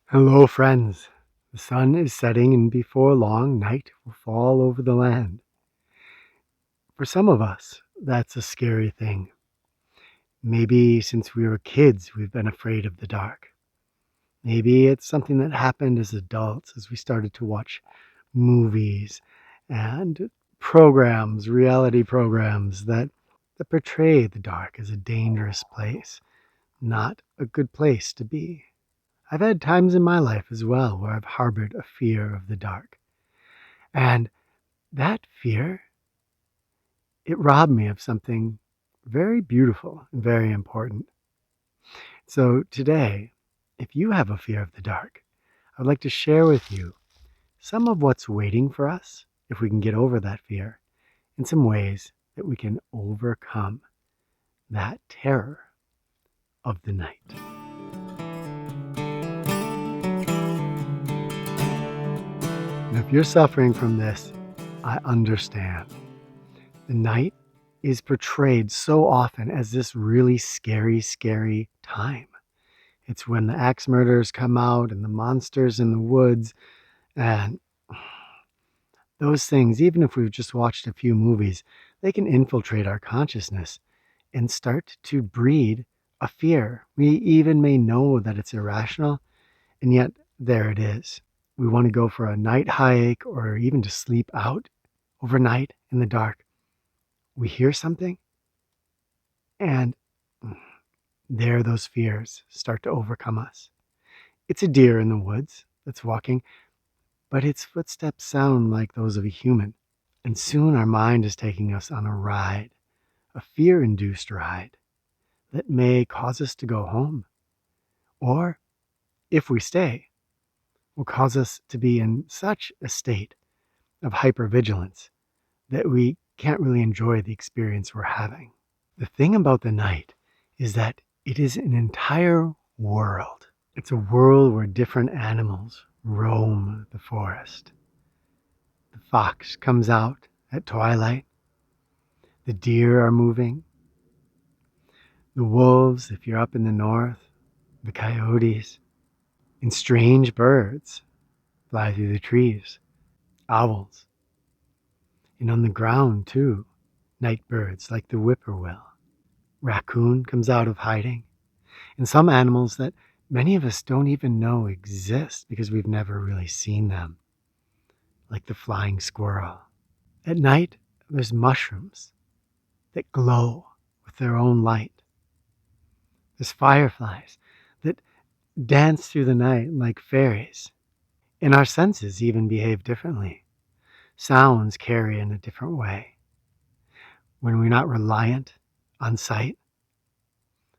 Hello, friends. The sun is setting, and before long, night will fall over the land. For some of us, that's a scary thing. Maybe since we were kids, we've been afraid of the dark. Maybe it's something that happened as adults as we started to watch movies and reality programs that portray the dark as a dangerous place, not a good place to be. I've had times in my life as well where I've harbored a fear of the dark. And that fear, it robbed me of something very beautiful and very important. So today, if you have a fear of the dark, I'd like to share with you some of what's waiting for us if we can get over that fear, and some ways that we can overcome that terror of the night. And if you're suffering from this, I understand. The night is portrayed so often as this really scary time. It's when the axe murderers come out and the monsters in the woods, and those things, even if we've just watched a few movies, they can infiltrate our consciousness and start to breed a fear. We even may know that it's irrational, and yet there it is. We want to go for a night hike or even to sleep out overnight in the dark. We hear something, and there those fears start to overcome us. It's a deer in the woods that's walking, but its footsteps sound like those of a human. And soon our mind is taking us on a ride, a fear-induced ride that may cause us to go home. Or, if we stay, will cause us to be in such a state of hypervigilance that we can't really enjoy the experience we're having. The thing about the night is that it is an entire world. It's a world where different animals roam the forest. The fox comes out at twilight. The deer are moving. The wolves, if you're up in the north, the coyotes, and strange birds fly through the trees. Owls. And on the ground, too, night birds like the whippoorwill. Raccoon comes out of hiding. And some animals that many of us don't even know exist because we've never really seen them, like the flying squirrel. At night, there's mushrooms that glow with their own light. There's fireflies that dance through the night like fairies. And our senses even behave differently. Sounds carry in a different way. When we're not reliant on sight,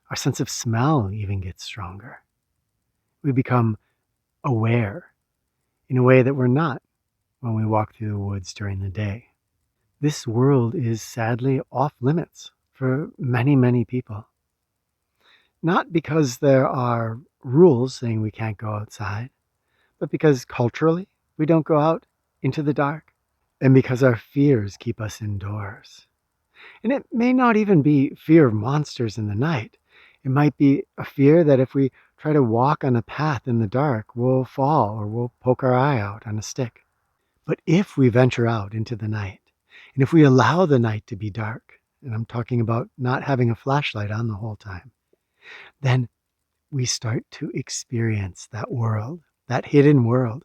our sense of smell even gets stronger. We become aware in a way that we're not when we walk through the woods during the day. This world is sadly off limits for many people. Not because there are rules saying we can't go outside, but because culturally we don't go out into the dark, and because our fears keep us indoors. And it may not even be fear of monsters in the night. It might be a fear that if we try to walk on a path in the dark, we'll fall or we'll poke our eye out on a stick. But if we venture out into the night, and if we allow the night to be dark, and I'm talking about not having a flashlight on the whole time, then we start to experience that world, that hidden world.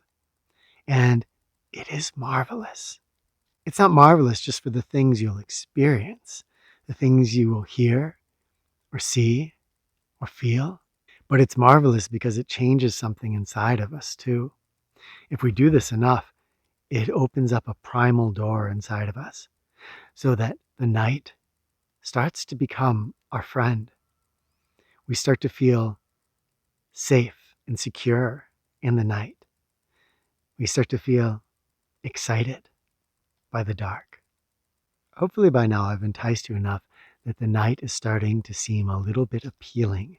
And it is marvelous. It's not marvelous just for the things you'll experience, the things you will hear or see or feel, but it's marvelous because it changes something inside of us too. If we do this enough, it opens up a primal door inside of us so that the night starts to become our friend. We start to feel safe and secure in the night. We start to feel excited by the dark. Hopefully by now I've enticed you enough that the night is starting to seem a little bit appealing,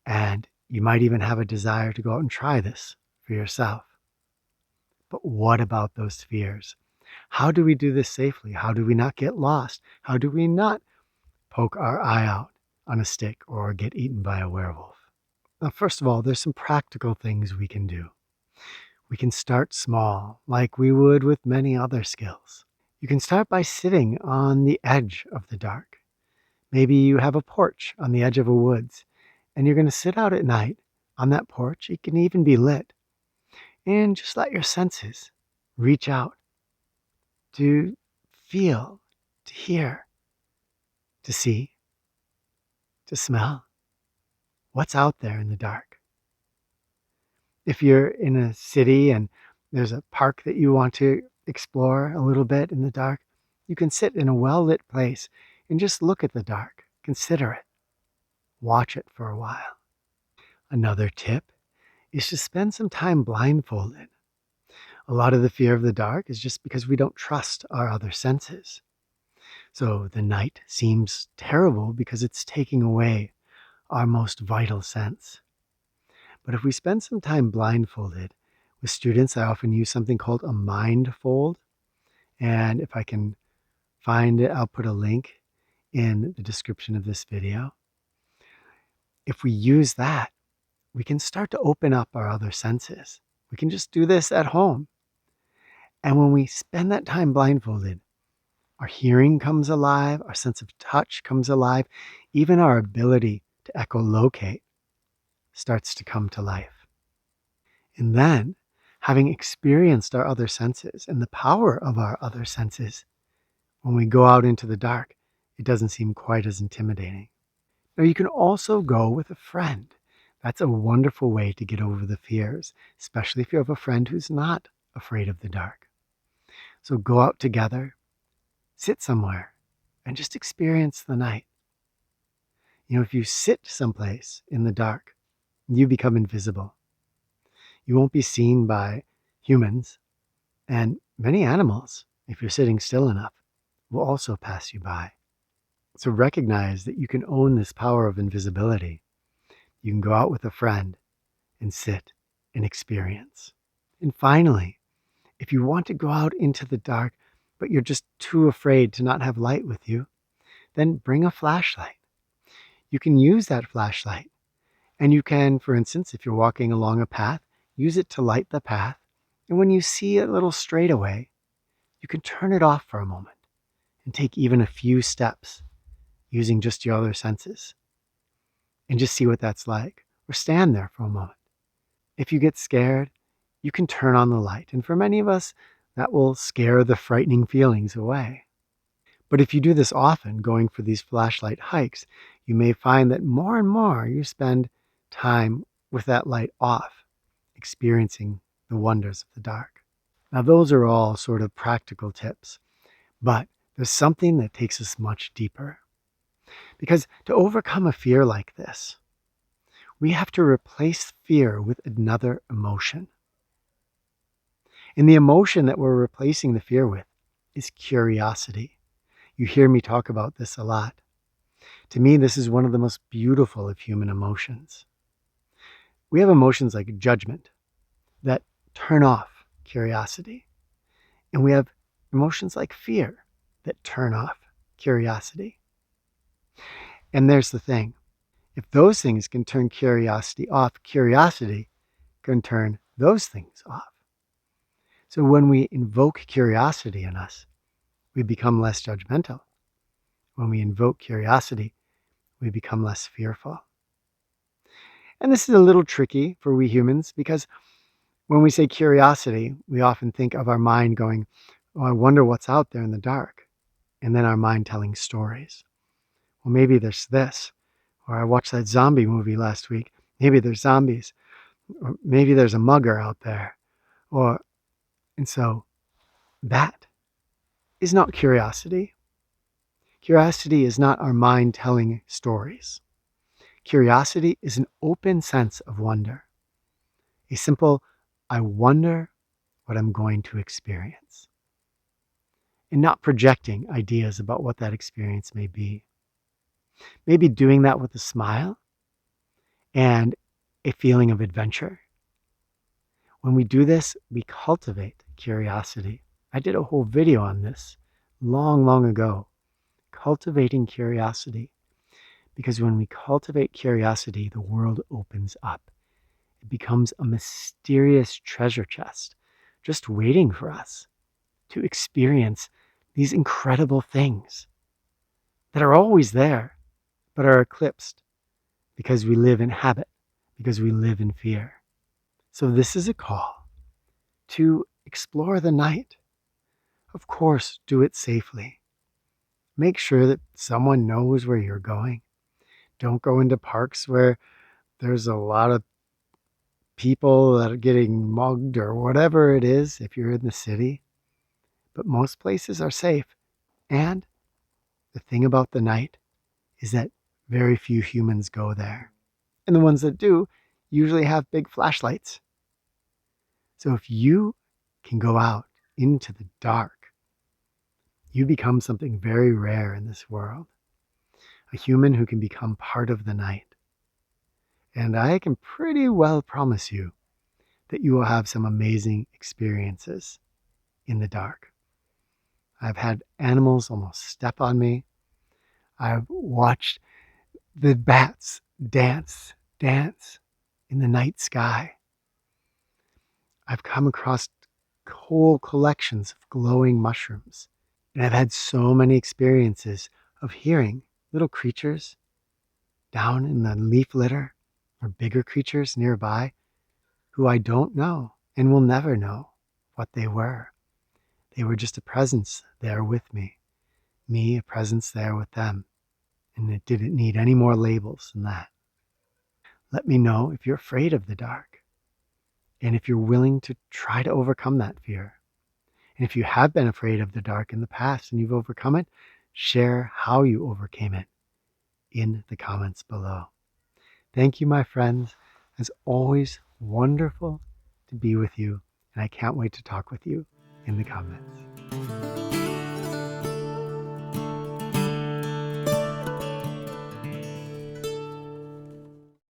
and you might even have a desire to go out and try this for yourself. But what about those fears? How do we do this safely? How do we not get lost? How do we not poke our eye out on a stick or get eaten by a werewolf? Now, first of all, there's some practical things we can do. We can start small, like we would with many other skills. You can start by sitting on the edge of the dark. Maybe you have a porch on the edge of a woods, and you're going to sit out at night on that porch. It can even be lit. And just let your senses reach out to feel, to hear, to see, to smell what's out there in the dark. If you're in a city and there's a park that you want to explore a little bit in the dark, you can sit in a well-lit place and just look at the dark, consider it, watch it for a while. Another tip is to spend some time blindfolded. A lot of the fear of the dark is just because we don't trust our other senses. So the night seems terrible because it's taking away our most vital sense. But if we spend some time blindfolded, with students, I often use something called a Mindfold. And if I can find it, I'll put a link in the description of this video. If we use that, we can start to open up our other senses. We can just do this at home. And when we spend that time blindfolded, our hearing comes alive, our sense of touch comes alive, even our ability to echolocate starts to come to life. And then, having experienced our other senses and the power of our other senses, when we go out into the dark, it doesn't seem quite as intimidating. Now, you can also go with a friend. That's a wonderful way to get over the fears, especially if you have a friend who's not afraid of the dark. So go out together, sit somewhere, and just experience the night. If you sit someplace in the dark, you become invisible. You won't be seen by humans, and many animals, if you're sitting still enough, will also pass you by. So recognize that you can own this power of invisibility. You can go out with a friend and sit and experience. And finally, if you want to go out into the dark, but you're just too afraid to not have light with you, then bring a flashlight. You can use that flashlight. And you can, for instance, if you're walking along a path, use it to light the path. And when you see a little straightaway, you can turn it off for a moment and take even a few steps using just your other senses and just see what that's like. Or stand there for a moment. If you get scared, you can turn on the light. And for many of us, that will scare the frightening feelings away. But if you do this often, going for these flashlight hikes, you may find that more and more you spend time with that light off, experiencing the wonders of the dark. Now, those are all sort of practical tips, but there's something that takes us much deeper. Because to overcome a fear like this, we have to replace fear with another emotion. And the emotion that we're replacing the fear with is curiosity. You hear me talk about this a lot. To me, this is one of the most beautiful of human emotions. We have emotions like judgment that turn off curiosity. And we have emotions like fear that turn off curiosity. And there's the thing. If those things can turn curiosity off, curiosity can turn those things off. So when we invoke curiosity in us, we become less judgmental. When we invoke curiosity, we become less fearful. And this is a little tricky for we humans because when we say curiosity, we often think of our mind going, oh, I wonder what's out there in the dark. And then our mind telling stories. Well, maybe there's this. Or I watched that zombie movie last week. Maybe there's zombies. Or maybe there's a mugger out there. And so that is not curiosity. Curiosity is not our mind telling stories. Curiosity is an open sense of wonder. A simple, I wonder what I'm going to experience. And not projecting ideas about what that experience may be. Maybe doing that with a smile and a feeling of adventure. When we do this, we cultivate curiosity. I did a whole video on this long, long ago. Cultivating curiosity. Because when we cultivate curiosity, the world opens up. It becomes a mysterious treasure chest just waiting for us to experience these incredible things that are always there, but are eclipsed because we live in habit, because we live in fear. So, this is a call to explore the night. Of course, do it safely. Make sure that someone knows where you're going. Don't go into parks where there's a lot of people that are getting mugged or whatever it is if you're in the city. But most places are safe. And the thing about the night is that very few humans go there. And the ones that do usually have big flashlights. So if you can go out into the dark, you become something very rare in this world. A human who can become part of the night. And I can pretty well promise you that you will have some amazing experiences in the dark. I've had animals almost step on me. I've watched the bats dance in the night sky. I've come across whole collections of glowing mushrooms. And I've had so many experiences of hearing little creatures down in the leaf litter or bigger creatures nearby who I don't know and will never know what they were. They were just a presence there with me a presence there with them. And it didn't need any more labels than that. Let me know if you're afraid of the dark and if you're willing to try to overcome that fear. And if you have been afraid of the dark in the past and you've overcome it, share how you overcame it in the comments below. Thank you, my friends. As always, wonderful to be with you, and I can't wait to talk with you in the comments.